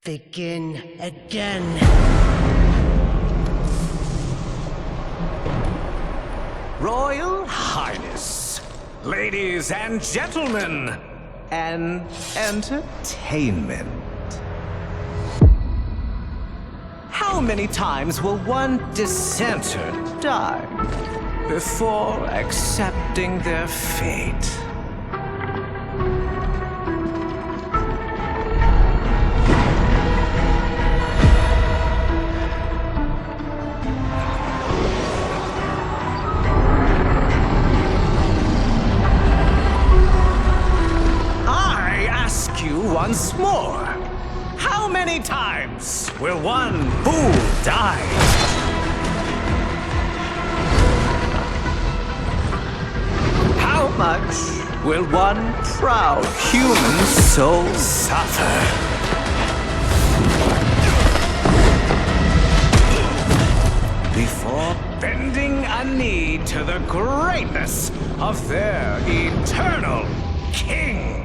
Begin again. Royal Highness, ladies and gentlemen, and entertainment. How many times will one dissenter die before accepting their fate? Once more, how many times will one fool die? How much will one proud human soul suffer? Before bending a knee to the greatness of their eternal king?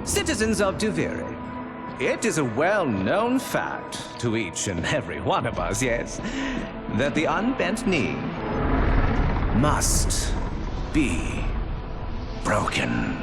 Citizens of Duviri, it is a well-known fact to each and every one of us, yes, that the unbent knee must be broken.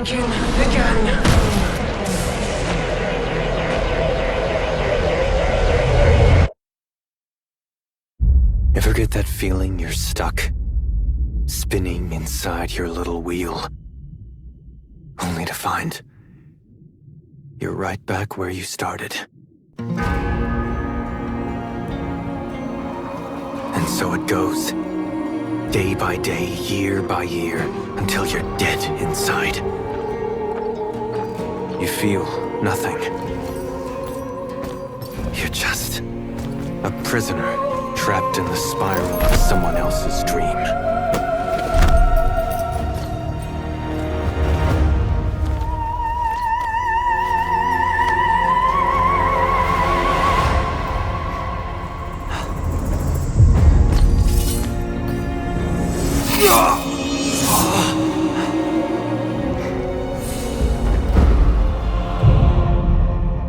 Begin. Ever get that feeling you're stuck? Spinning inside your little wheel? Only to find you're right back where you started. And so it goes. Day by day, year by year, until you're dead inside. You feel nothing. You're just a prisoner trapped in the spiral of someone else's dream.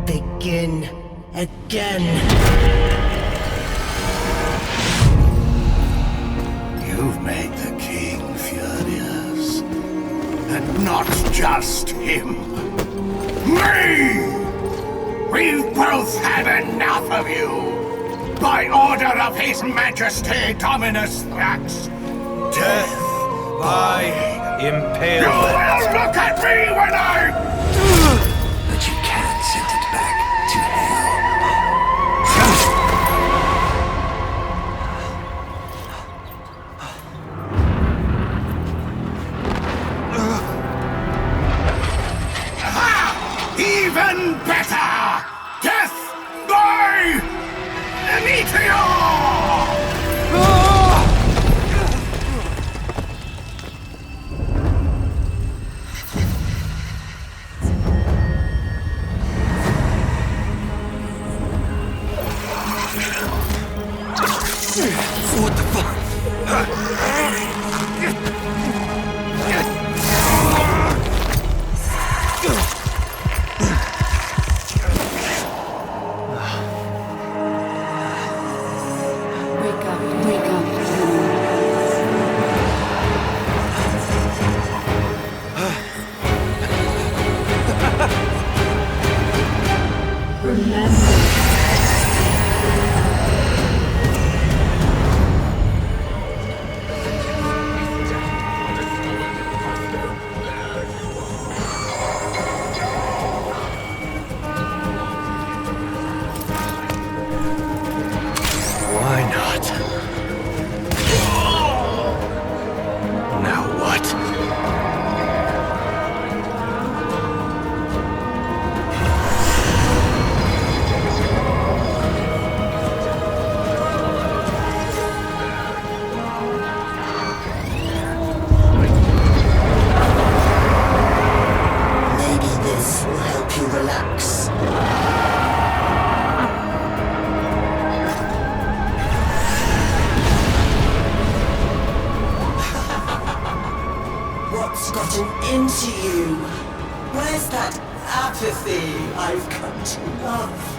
Begin again. You've made the king furious. And not just him. Me! We've both had enough of you! By order of His Majesty Dominus Thrax! Death by impalement. You will look at me when I... But you can't send it back to hell. Even better! Death by meteor! What the fuck? you? Where's that apathy I've come to love?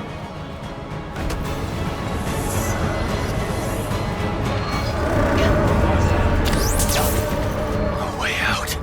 A way out.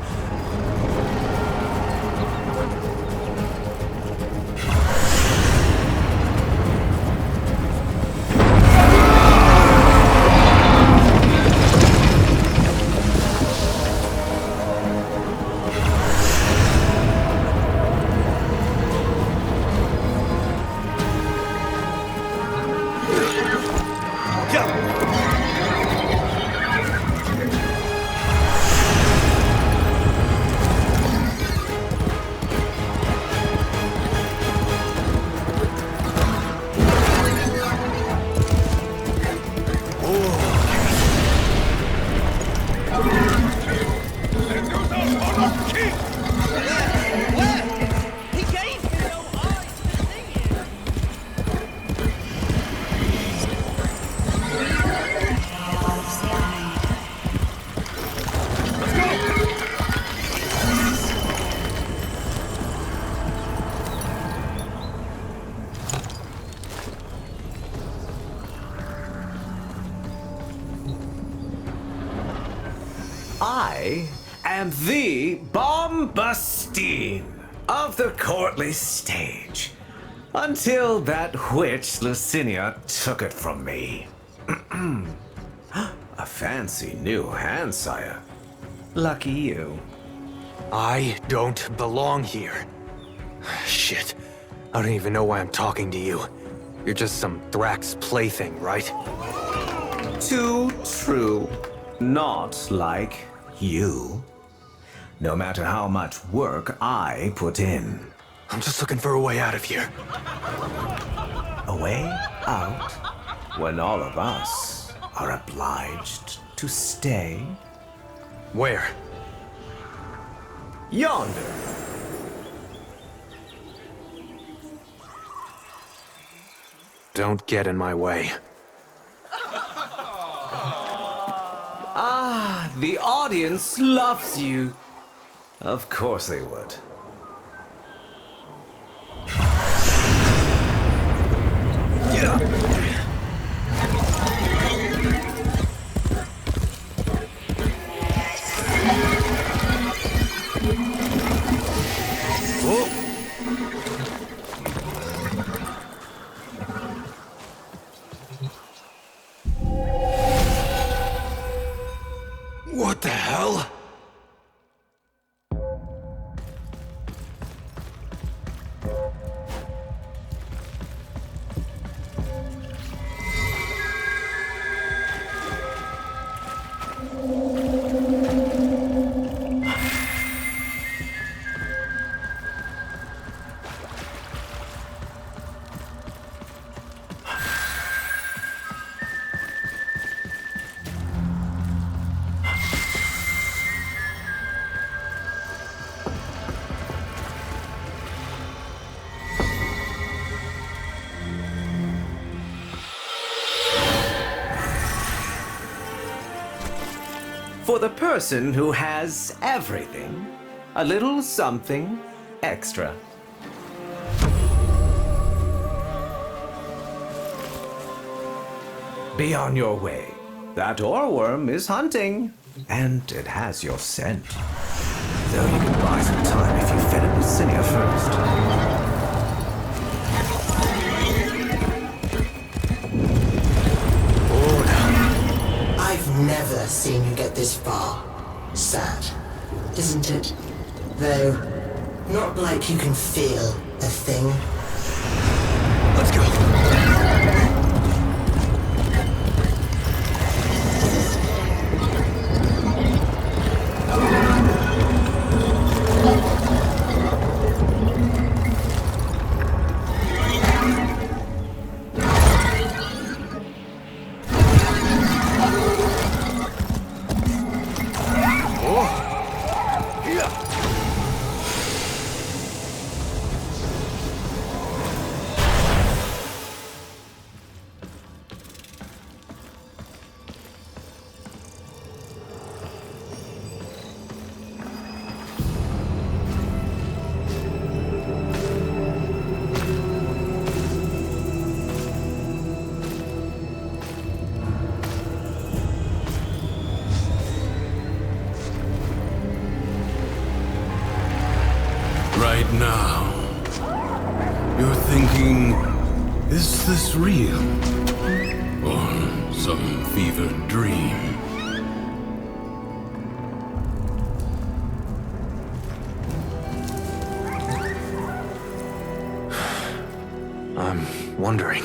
I am the Bombastine of the courtly stage, until that witch Lucinia took it from me. A fancy new hand, sire. Lucky you. I don't belong here. Shit. I don't even know why I'm talking to you. You're just some Thrax plaything, right? Too true. Not like you. No matter how much work I put in. I'm just looking for a way out of here. A way out when all of us are obliged to stay? Where? Yonder. Don't get in my way. The audience loves you. Of course they would. What the hell? For the person who has everything, a little something extra. Be on your way. That oreworm is hunting, and it has your scent. Though you can buy some time if you fed it Lucinia first. I've never seen you get this far. Sad, isn't it? Though, not like you can feel a thing. Let's go. Right now, you're thinking, is this real? Or some fevered dream? I'm wondering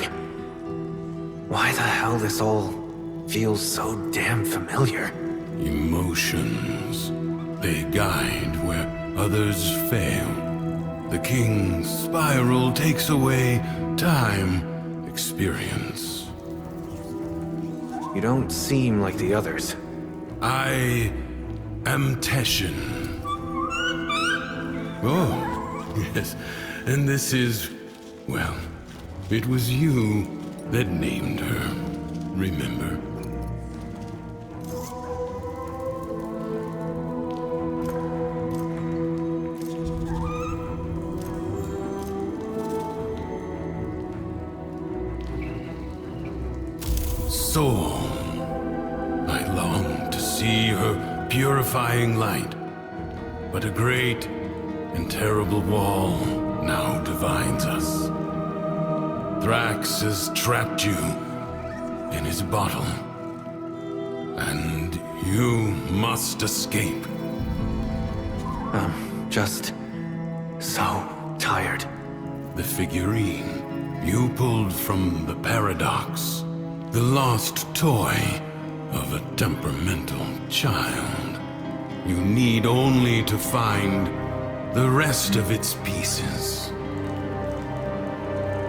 why the hell this all feels so damn familiar. Emotions. They guide where others fail. The king's spiral takes away time, experience. You don't seem like the others. I am Teshin. Oh, yes. And this is, well, it was you that named her. Remember? Soul. I long to see her purifying light, but a great and terrible wall now divides us. Thrax has trapped you in his bottle, and you must escape. I'm just so tired. The figurine you pulled from the Paradox, the lost toy of a temperamental child. You need only to find the rest of its pieces.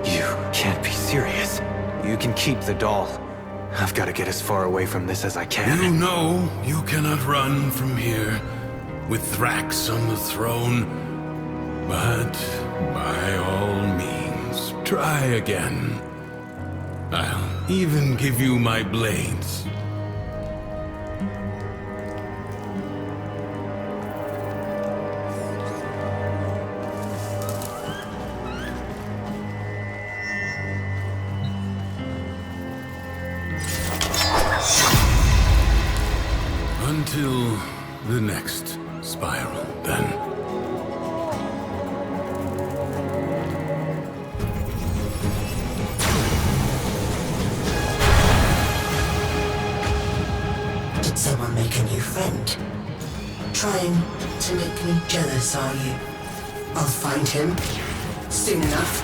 You can't be serious. You can keep the doll. I've got to get as far away from this as I can. You know you cannot run from here with Thrax on the throne, but by all means, try again. I'll even give you my blades. Until the next spiral, then. Did someone make a new friend? Trying to make me jealous, are you? I'll find him soon enough.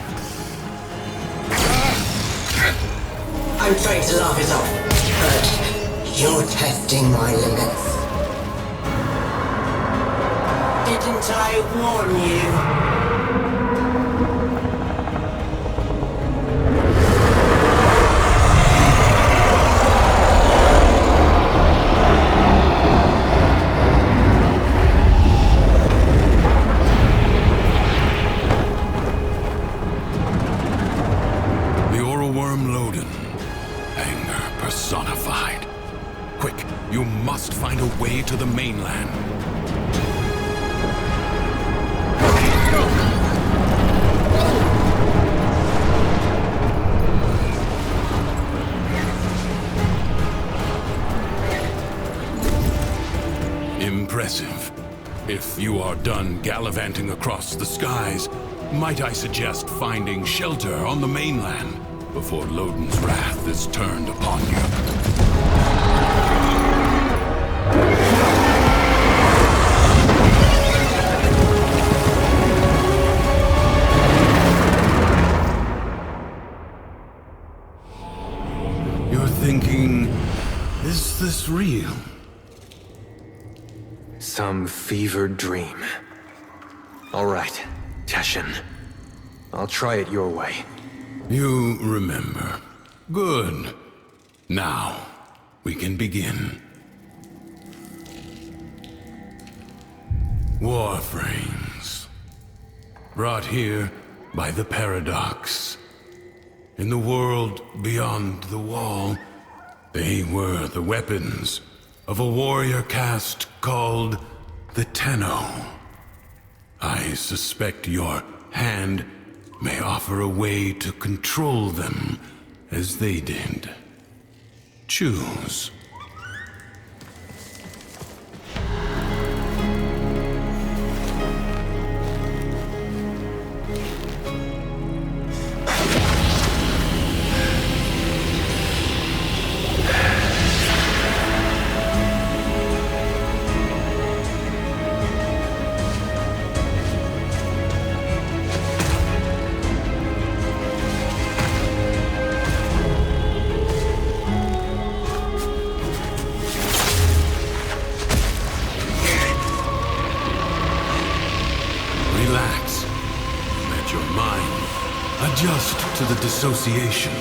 I'm trying to laugh it off, but you're testing my limits. Didn't I warn you? Personified. Quick, you must find a way to the mainland. Impressive. If you are done gallivanting across the skies, might I suggest finding shelter on the mainland before Loden's wrath is turned upon you. You're thinking, is this real? Some fevered dream. All right, Teshin. I'll try it your way. You remember. Good. Now, we can begin. Warframes. Brought here by the Paradox. In the world beyond the wall, they were the weapons of a warrior caste called the Tenno. I suspect your hand may offer a way to control them as they did. Choose. your mind adjust to the dissociation.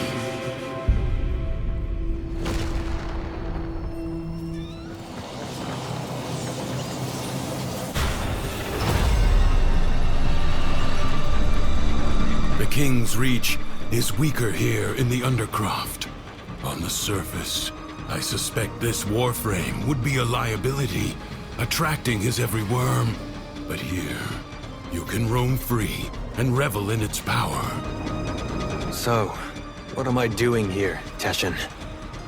The King's reach is weaker here in the Undercroft. On the surface, I suspect this Warframe would be a liability, attracting his every worm. But here, you can roam free and revel in its power. So, what am I doing here, Teshin?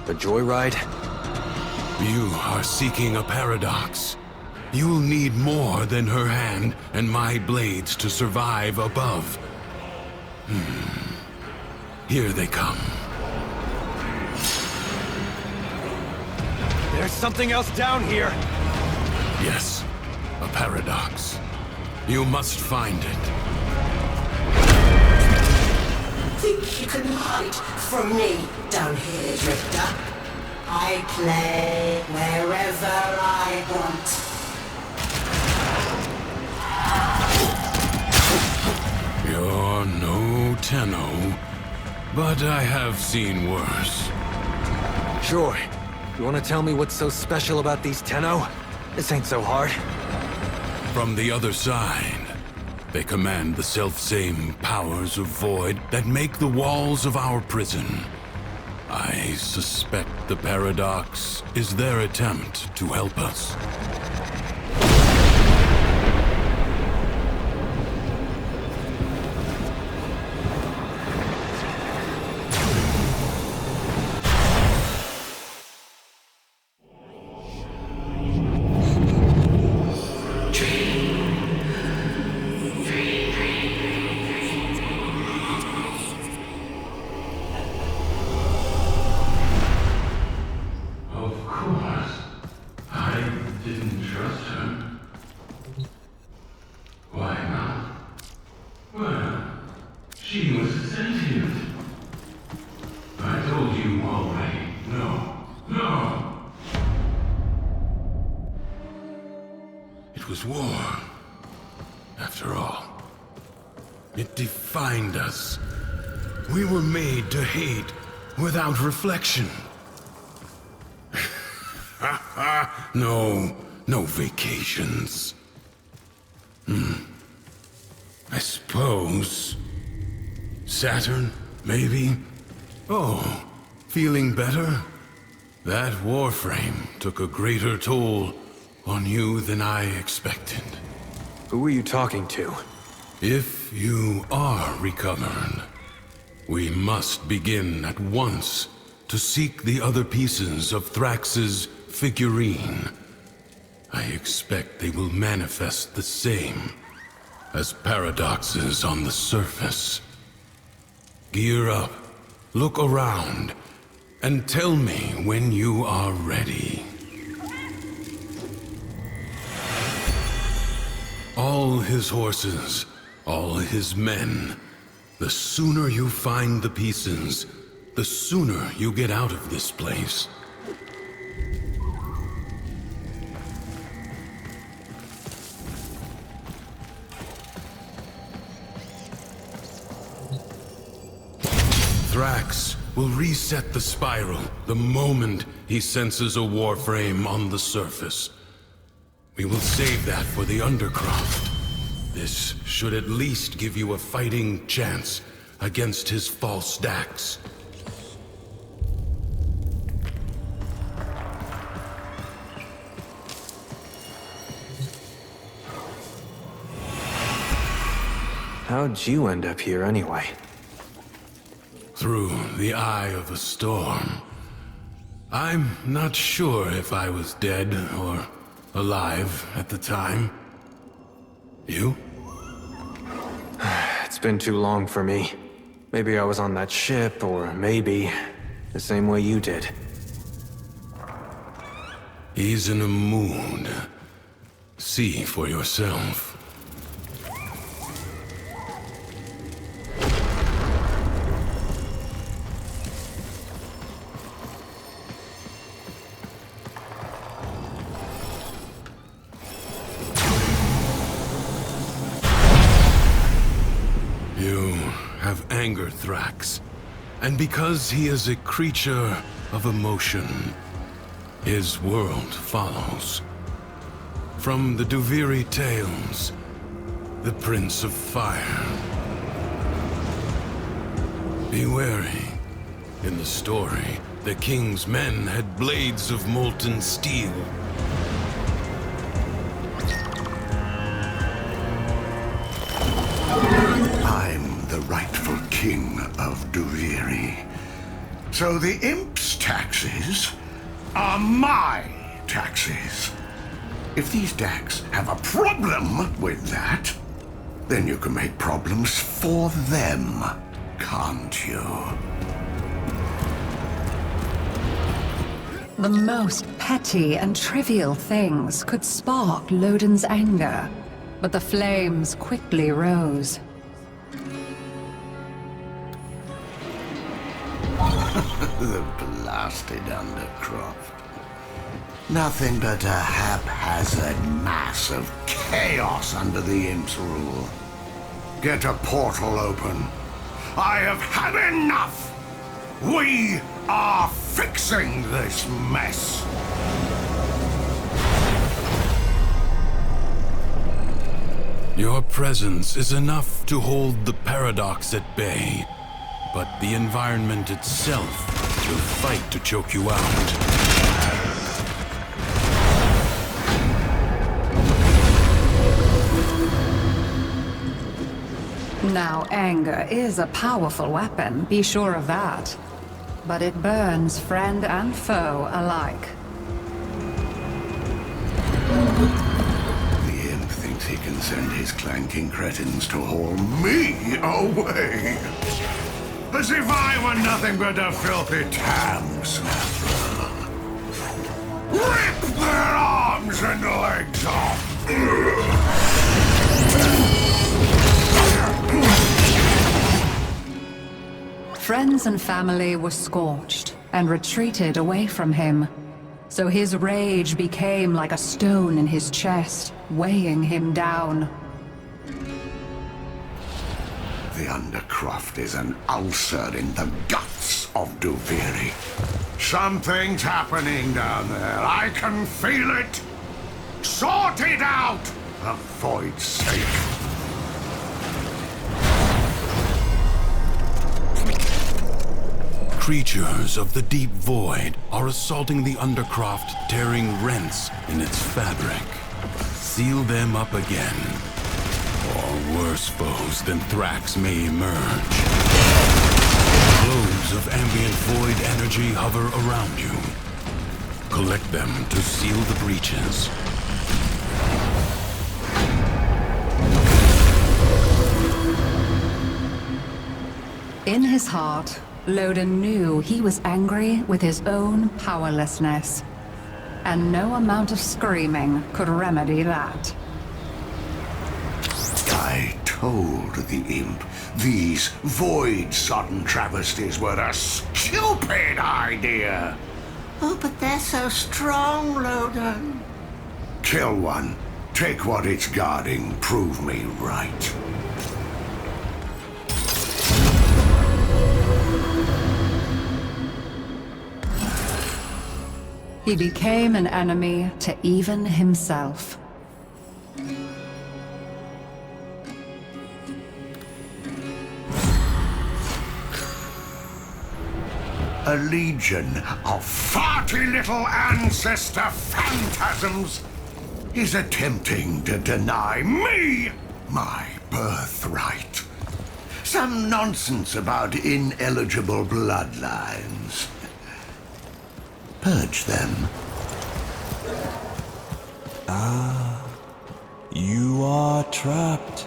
A joyride? You are seeking a paradox. You'll need more than her hand and my blades to survive above. Here they come. There's something else down here! Yes, a paradox. You must find it. Think you can hide from me down here, Drifter? I play wherever I want. You're no Tenno, but I have seen worse. Sure. You wanna tell me what's so special about these Tenno? This ain't so hard. From the other side, they command the selfsame powers of void that make the walls of our prison. I suspect the paradox is their attempt to help us. She was sentient. I told you already. No. It was war. After all, it defined us. We were made to hate without reflection. No vacations. I suppose. Saturn, maybe? Oh, feeling better? That Warframe took a greater toll on you than I expected. Who are you talking to? If you are recovered, we must begin at once to seek the other pieces of Thrax's figurine. I expect they will manifest the same as paradoxes on the surface. Gear up, look around, and tell me when you are ready. All his horses, all his men. The sooner you find the pieces, the sooner you get out of this place. Thrax will reset the spiral the moment he senses a Warframe on the surface. We will save that for the Undercroft. This should at least give you a fighting chance against his false Dax. How'd you end up here anyway? Through the eye of a storm. I'm not sure if I was dead or alive at the time. You? It's been too long for me. Maybe I was on that ship, or maybe the same way you did. He's in a mood. See for yourself. have anger Thrax, and because he is a creature of emotion, his world follows. From the Duviri tales, the Prince of Fire. Be wary. In the story, the king's men had blades of molten steel. I'm the rightful king of Duviri. So the imp's taxes are my taxes. If these Dax have a problem with that, then you can make problems for them, can't you? The most petty and trivial things could spark Loden's anger, but the flames quickly rose. The blasted Undercroft. Nothing but a haphazard mass of chaos under the Imp's rule. Get a portal open. I have had enough! We are fixing this mess! Your presence is enough to hold the Paradox at bay, but the environment itself will fight to choke you out. Now, anger is a powerful weapon, be sure of that. But it burns friend and foe alike. The Imp thinks he can send his clanking cretins to haul me away. As if I were nothing but a filthy tam snapper. Rip their arms and legs off! Friends and family were scorched and retreated away from him. So his rage became like a stone in his chest, weighing him down. The Undercroft is an ulcer in the guts of Duviri. Something's happening down there. I can feel it. Sort it out, for Void's sake. Creatures of the deep void are assaulting the Undercroft, tearing rents in its fabric. Seal them up again, or worse foes than Thrax may emerge. Globes of ambient void energy hover around you. Collect them to seal the breaches. In his heart, Loden knew he was angry with his own powerlessness. And no amount of screaming could remedy that. I told the Imp these void-sodden travesties were a stupid idea. Oh, but they're so strong, Loden. Kill one, take what it's guarding, prove me right. He became an enemy to even himself. A legion of farty little ancestor phantasms is attempting to deny me my birthright. Some nonsense about ineligible bloodlines. Purge them. You are trapped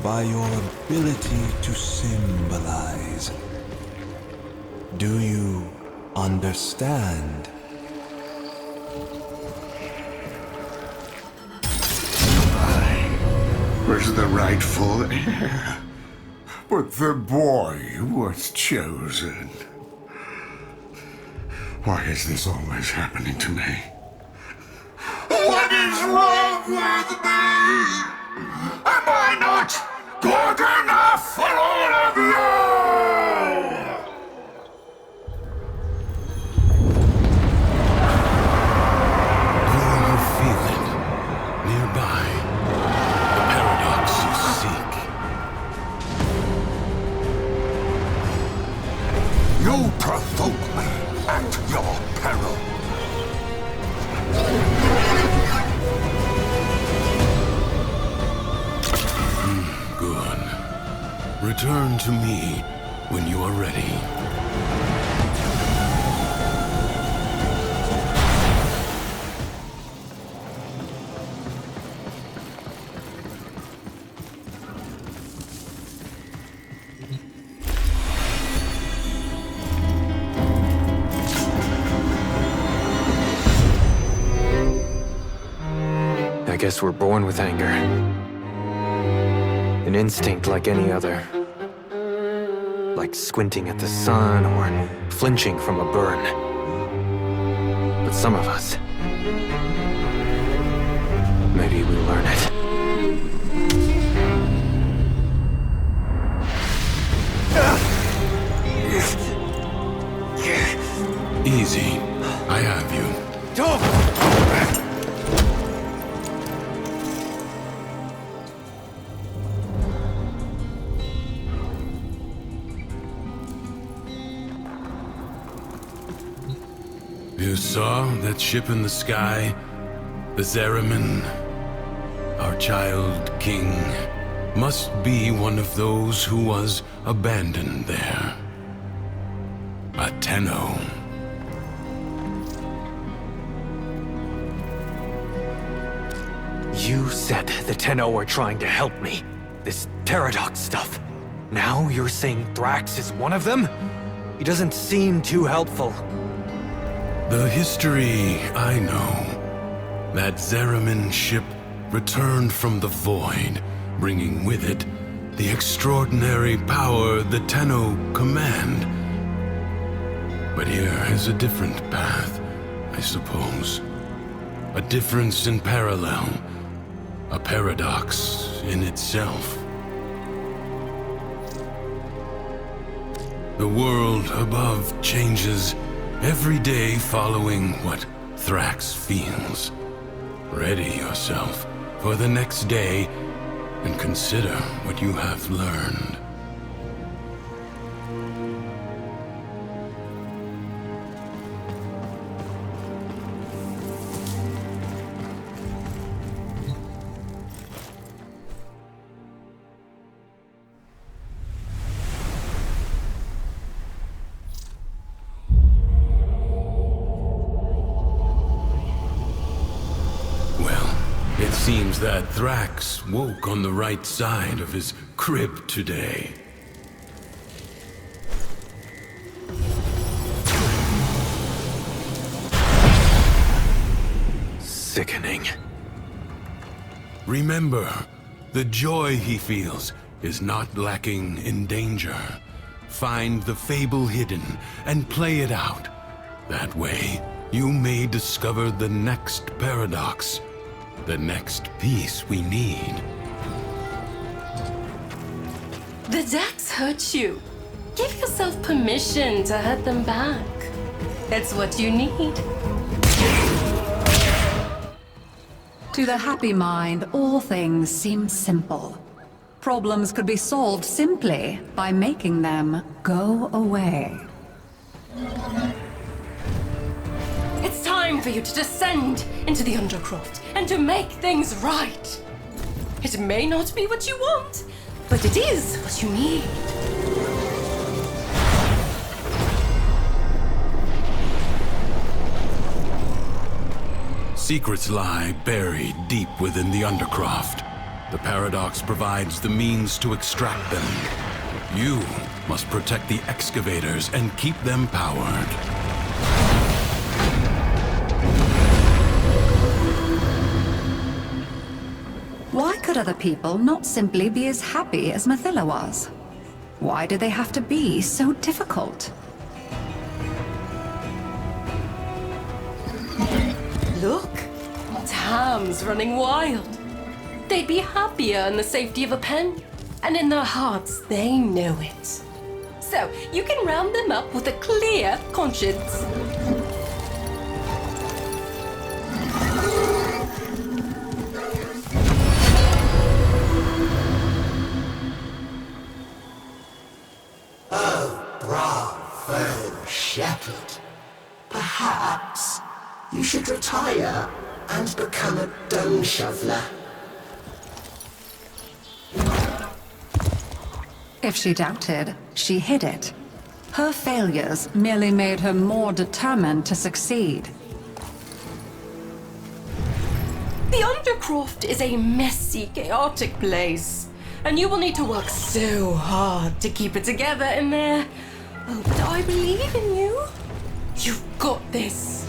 by your ability to symbolize. Do you understand? I was the rightful heir, but the boy was chosen. Why is this always happening to me? What is wrong with me? Am I not good enough for all of You provoke me at your peril. Good. Return to me when you are ready. I guess we're born with anger. An instinct like any other. Like squinting at the sun or flinching from a burn. But some of us... maybe we learn it. Easy. I have you. You saw that ship in the sky? The Zeramin? Our child king must be one of those who was abandoned there. A Tenno. You said the Tenno were trying to help me. This Paradox stuff. Now you're saying Thrax is one of them? He doesn't seem too helpful. The history I know. That Zeramin ship returned from the void, bringing with it the extraordinary power the Tenno command. But here is a different path, I suppose. A difference in parallel. A paradox in itself. The world above changes every day following what Thrax feels. Ready yourself for the next day and consider what you have learned. It seems that Thrax woke on the right side of his crib today. Sickening. Remember, the joy he feels is not lacking in danger. Find the fable hidden and play it out. That way, you may discover the next paradox. The next piece we need. The decks hurt you. Give yourself permission to hurt them back. That's what you need. To the happy mind, all things seem simple. Problems could be solved simply by making them go away. It's time for you to descend into the Undercroft and to make things right. It may not be what you want, but it is what you need. Secrets lie buried deep within the Undercroft. The Paradox provides the means to extract them. You must protect the excavators and keep them powered. Why could other people not simply be as happy as Mathila was? Why did they have to be so difficult? Look, Tam's running wild. They'd be happier in the safety of a pen. And in their hearts, they know it. So, you can round them up with a clear conscience. Bravo, Shepherd. Perhaps you should retire and become a dung shoveler. If she doubted, she hid it. Her failures merely made her more determined to succeed. The Undercroft is a messy, chaotic place. And you will need to work so hard to keep it together in there. Oh, but I believe in you. You've got this.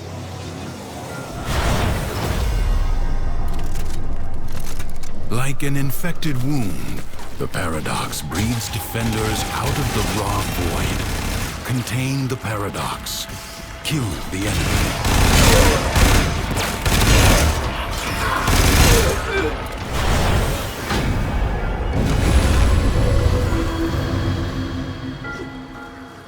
Like an infected wound, the Paradox breeds defenders out of the raw void. Contain the Paradox. Kill the enemy.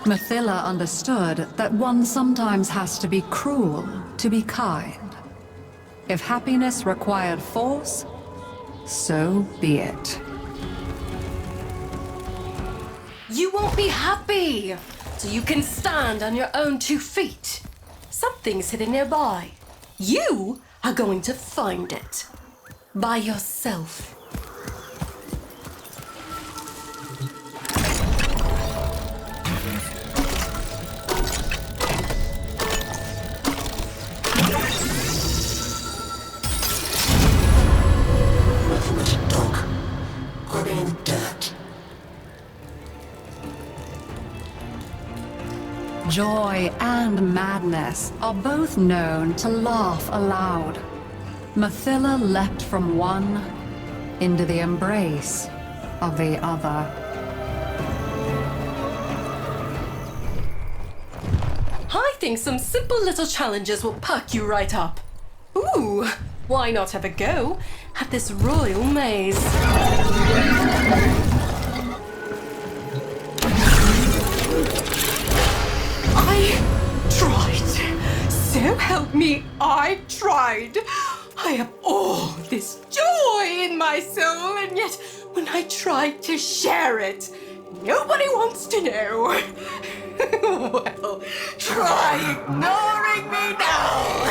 Mathila understood that one sometimes has to be cruel to be kind. If happiness required force, so be it. You won't be happy, so you can stand on your own 2 feet. Something's hidden nearby. You are going to find it. By yourself. Joy and madness are both known to laugh aloud. Mathila leapt from one into the embrace of the other. I think some simple little challenges will perk you right up. Ooh, why not have a go at this royal maze? I tried. So help me, I tried. I have all this joy in my soul, and yet when I try to share it, nobody wants to know. Well, try ignoring me now.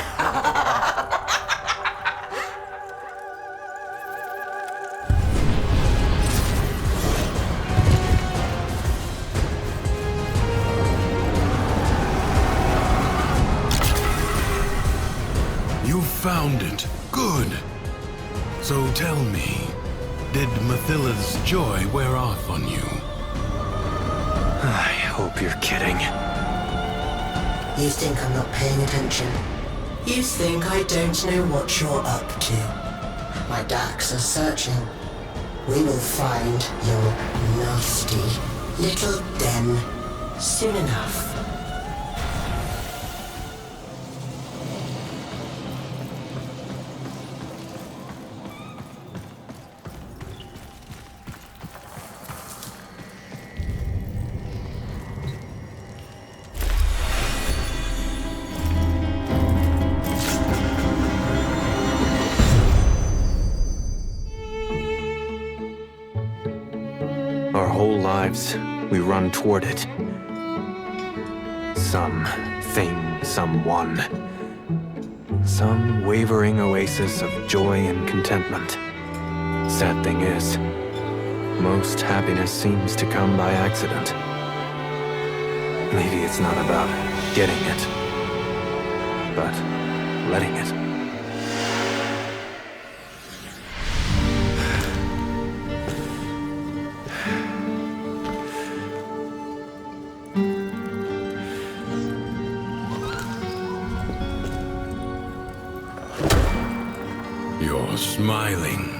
You found it. Good. So tell me, did Mathila's joy wear off on you? I hope you're kidding. You think I'm not paying attention? You think I don't know what you're up to? My darks are searching. We will find your nasty little den soon enough. Our whole lives, we run toward it. Some thing, someone. Some wavering oasis of joy and contentment. Sad thing is, most happiness seems to come by accident. Maybe it's not about getting it, but letting it. You're smiling.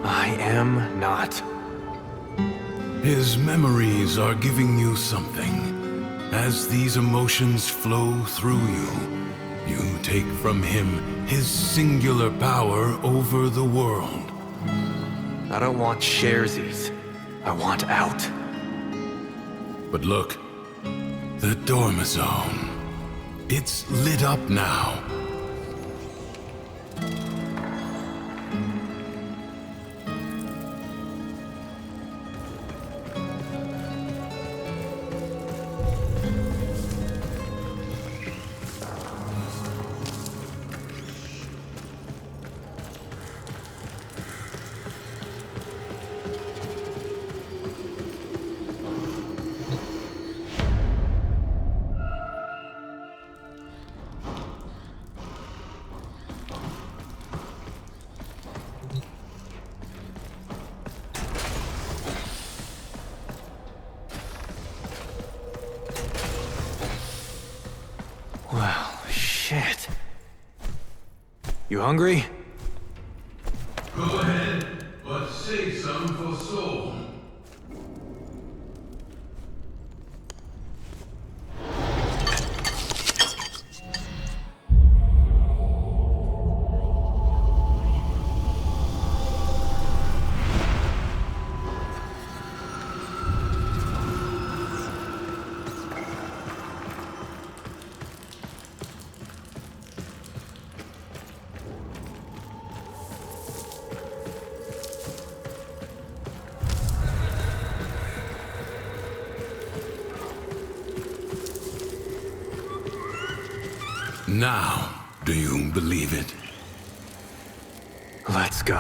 I am not. His memories are giving you something. As these emotions flow through you, you take from him his singular power over the world. I don't want sharesies. I want out. But look, the Dormizone. It's lit up now. Well, shit. You hungry? Go ahead, but save some for Soul. Now, do you believe it? Let's go.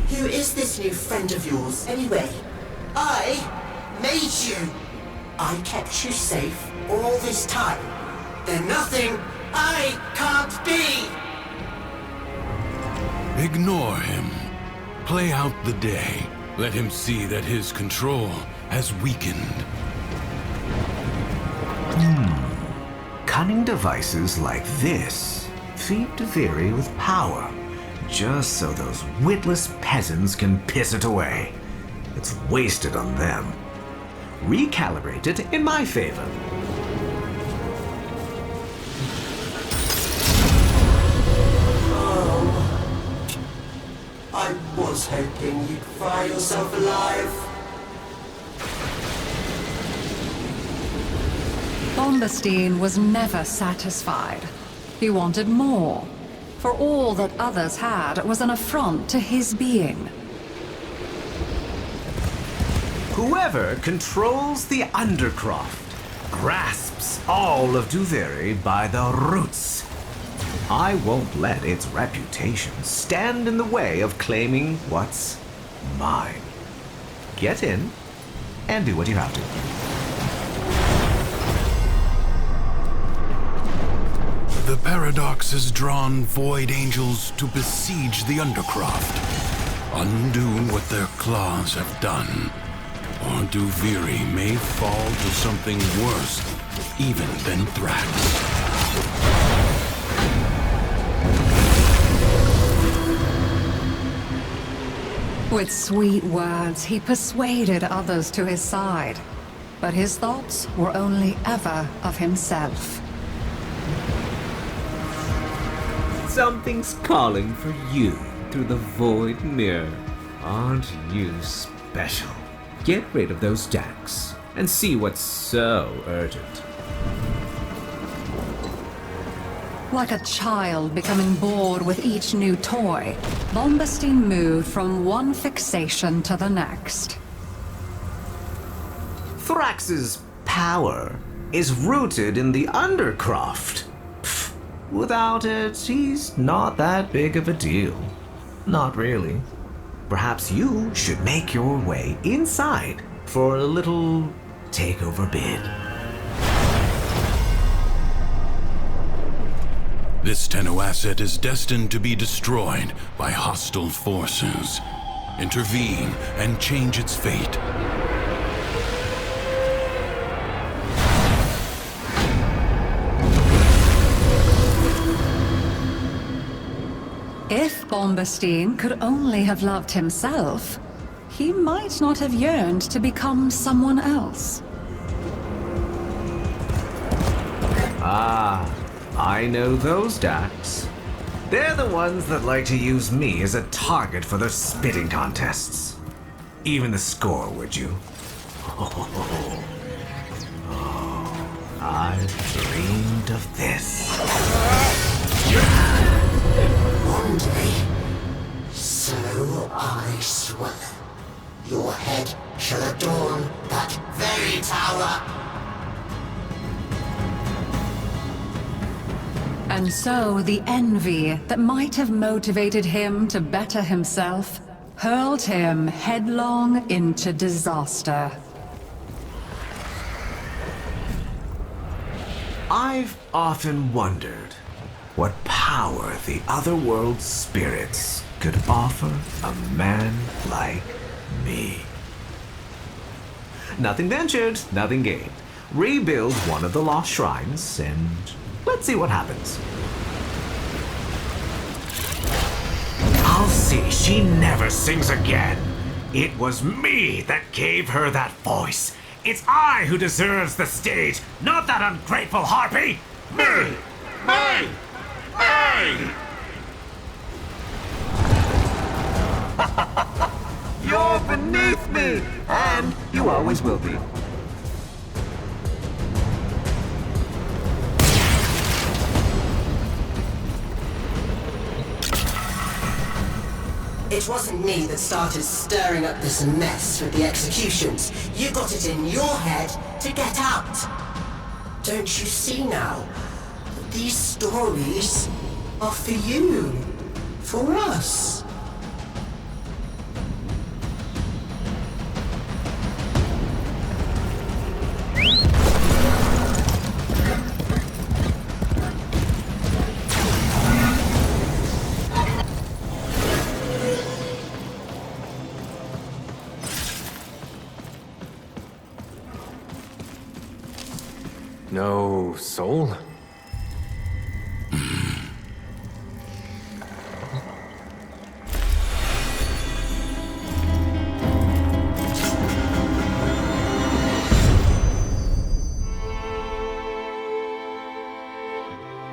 Who is this new friend of yours, anyway? I made you. I kept you safe all this time. There's nothing I can't be. Ignore him. Play out the day. Let him see that his control has weakened. Cunning devices like this feed Duviri with power, just so those witless peasants can piss it away. It's wasted on them. Recalibrate it in my favor. I was hoping you'd fry yourself alive. Bombastine was never satisfied. He wanted more. For all that others had was an affront to his being. Whoever controls the Undercroft grasps all of Duviri by the roots. I won't let its reputation stand in the way of claiming what's mine. Get in and do what you have to. The Paradox has drawn Void Angels to besiege the Undercroft, undo what their claws have done, or Duviri may fall to something worse even than Thrax. With sweet words, he persuaded others to his side. But his thoughts were only ever of himself. Something's calling for you through the Void Mirror. Aren't you special? Get rid of those decks and see what's so urgent. Like a child becoming bored with each new toy, Bombastine moved from one fixation to the next. Thrax's power is rooted in the Undercroft. Pfft, without it, he's not that big of a deal. Not really. Perhaps you should make your way inside for a little takeover bid. This Tenno asset is destined to be destroyed by hostile forces. Intervene and change its fate. If Bombastine could only have loved himself, he might not have yearned to become someone else. Ah, I know those Dax. They're the ones that like to use me as a target for their spitting contests. Even the score, would you? Oh, I've dreamed of this. One day, so I swear, your head shall adorn that very tower. And so the envy that might have motivated him to better himself hurled him headlong into disaster. I've often wondered what power the otherworld spirits could offer a man like me. Nothing ventured, nothing gained. Rebuild one of the lost shrines, and let's see what happens. I'll see she never sings again. It was me that gave her that voice. It's I who deserves the stage, not that ungrateful harpy! Me! Me! Me! You're beneath me, and you always will be. It wasn't me that started stirring up this mess with the executions. You got it in your head to get out. Don't you see now? These stories are for you. For us. No soul?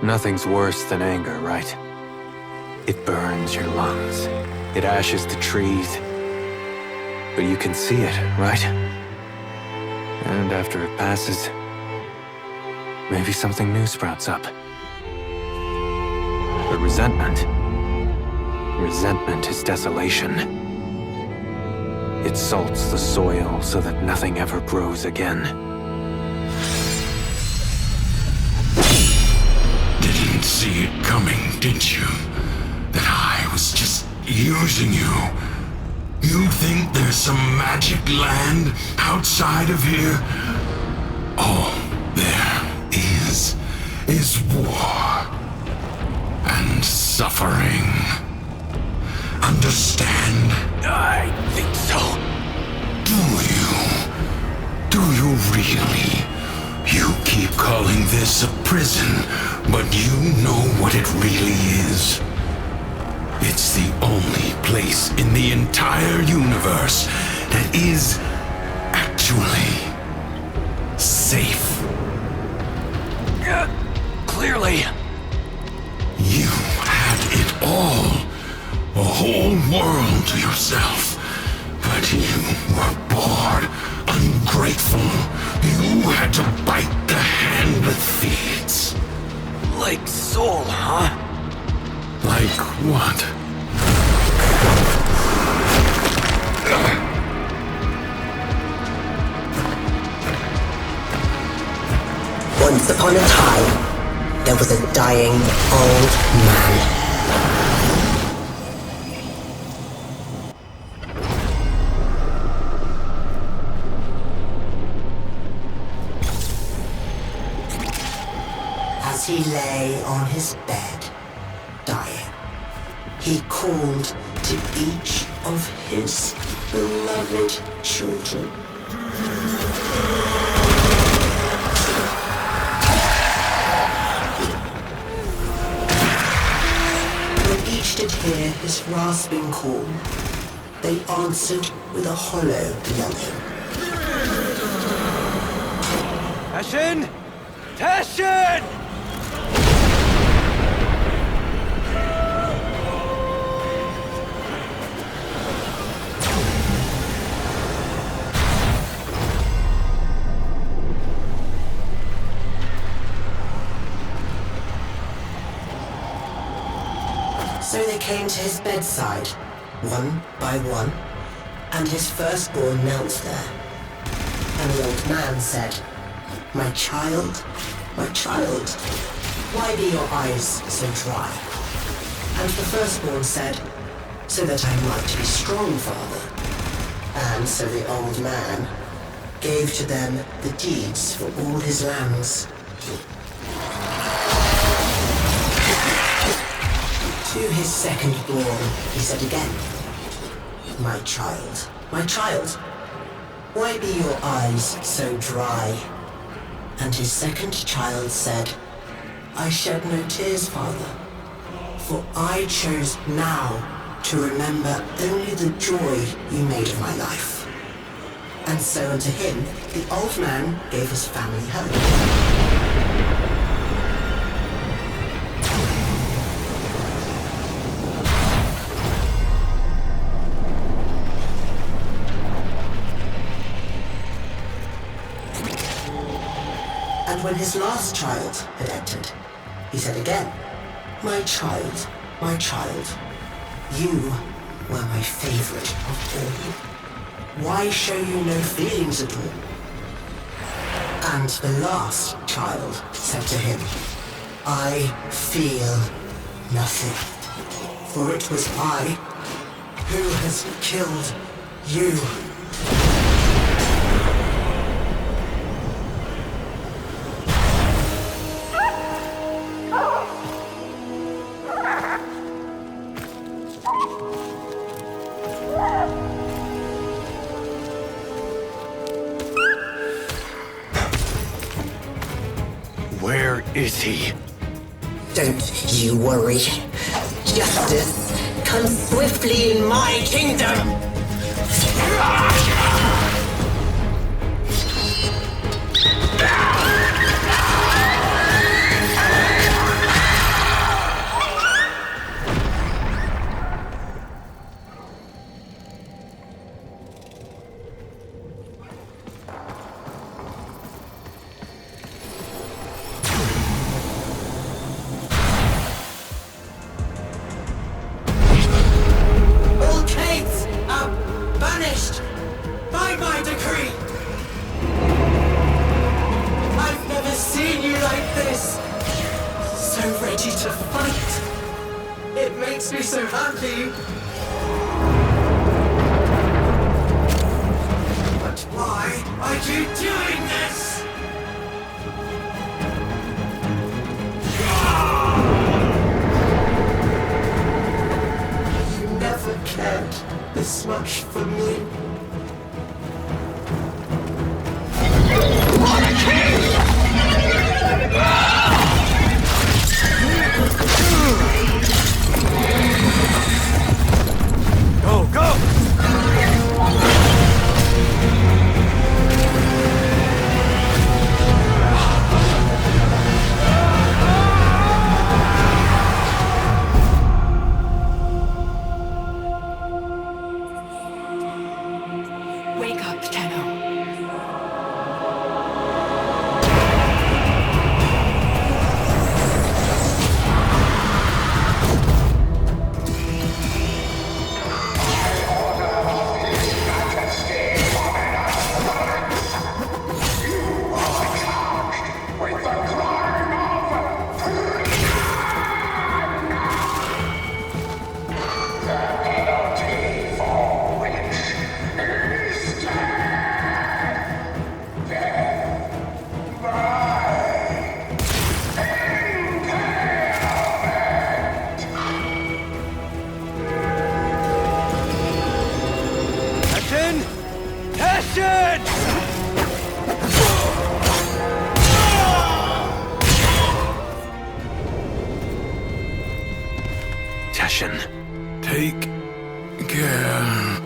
Nothing's worse than anger, right? It burns your lungs. It ashes the trees. But you can see it, right? And after it passes, maybe something new sprouts up. But resentment is desolation. It salts the soil so that nothing ever grows again. Didn't see it coming, did you? That I was just using you. You think there's some magic land outside of here? All there is war and suffering. Understand? I think so. Do you really? You keep calling this a prison, but you know what it really is. It's the only place in the entire universe that is actually safe. Clearly. You had it all. A whole world to yourself. But you were bored, ungrateful. You had to bite the hand that feeds. Like soul, huh? Like what? Once upon a time, there was a dying old man. As he lay on his bed, dying, he called to each of his beloved children. When each did his his rasping call, they answered with a hollow yelling. Tashin! Tashin! So they came to his bedside, one by one, and his firstborn knelt there. And the old man said, my child, why be your eyes so dry? And the firstborn said, so that I might be strong, father. And so the old man gave to them the deeds for all his lands. To his second-born, he said again, my child, why be your eyes so dry? And his second child said, I shed no tears, father, for I chose now to remember only the joy you made of my life. And so unto him, the old man gave his family home. And when his last child had entered, he said again, my child, you were my favorite of all. Why show you no feelings at all? And the last child said to him, I feel nothing, for it was I who has killed you. Where is he? Don't you worry. Justice comes swiftly in my kingdom. This much for me. What a king! Go, go! take care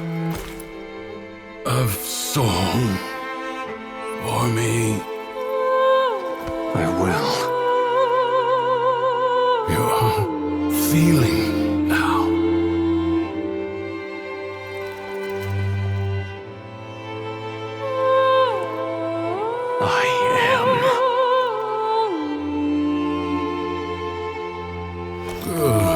of Saul for me. I will. You're feeling now. I am. Good.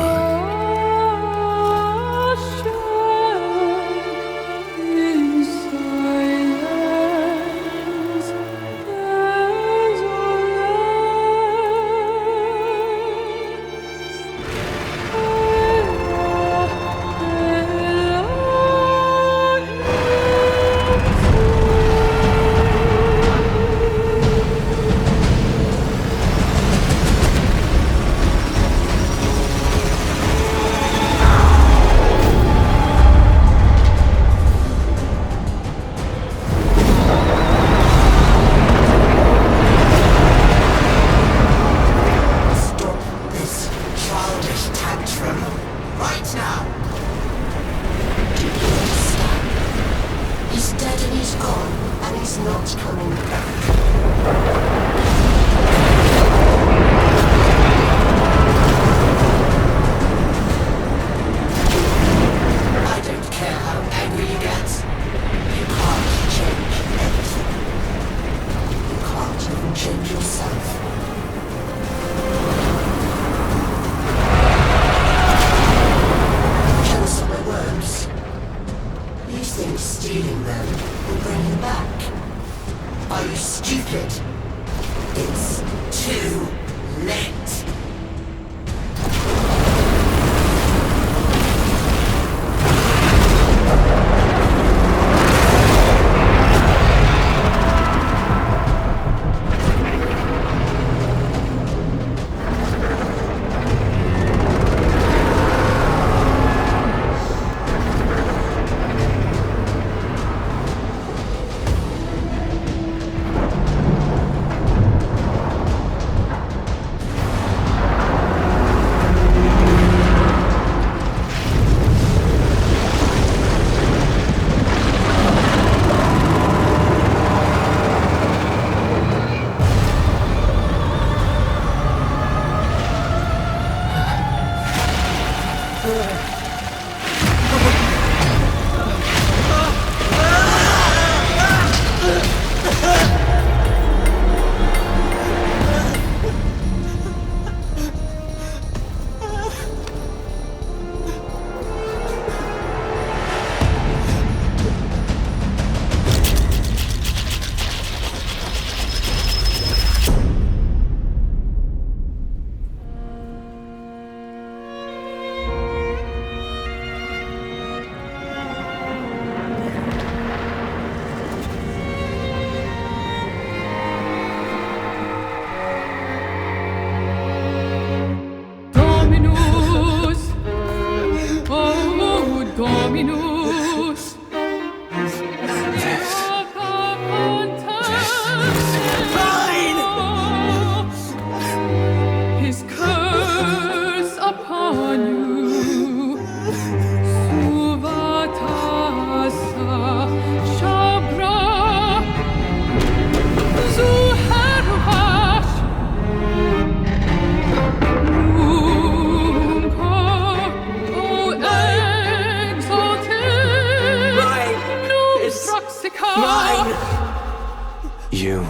You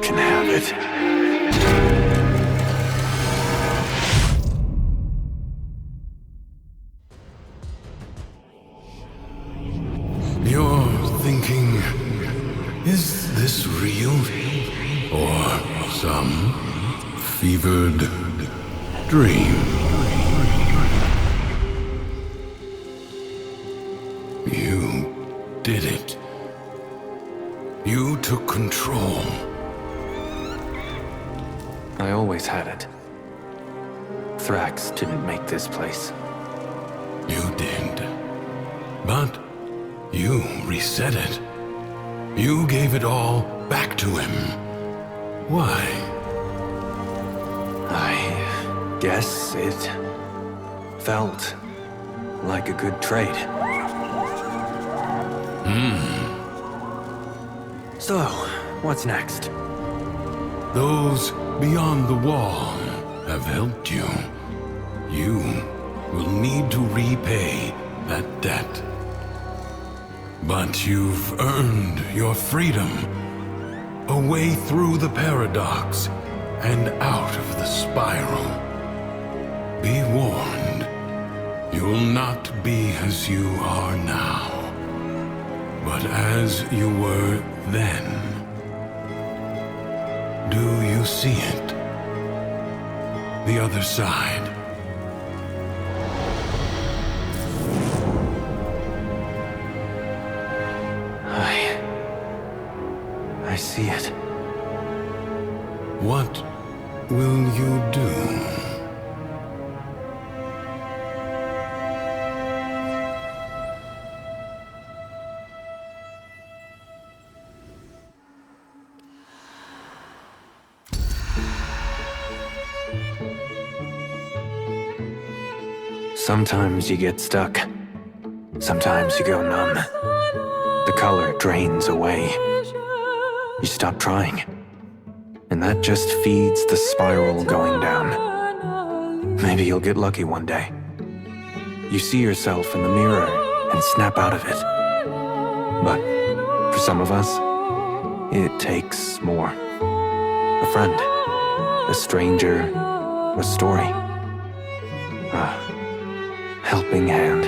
can have it. You're thinking, is this real? Or some fevered dream? You did it. You took control. I always had it. Thrax didn't make this place. You did. But you reset it. You gave it all back to him. Why? I guess it Felt like a good trade. So, what's next? Those beyond the wall have helped you. You will need to repay that debt. But you've earned your freedom. A way through the paradox and out of the spiral. Be warned, you'll not be as you are now, but as you were then. Do you see it? The other side. I see it. What will you do? Sometimes you get stuck. Sometimes you go numb. The color drains away. You stop trying. And that just feeds the spiral going down. Maybe you'll get lucky one day. You see yourself in the mirror and snap out of it. But for some of us, it takes more. A friend, a stranger, a story. A helping hand.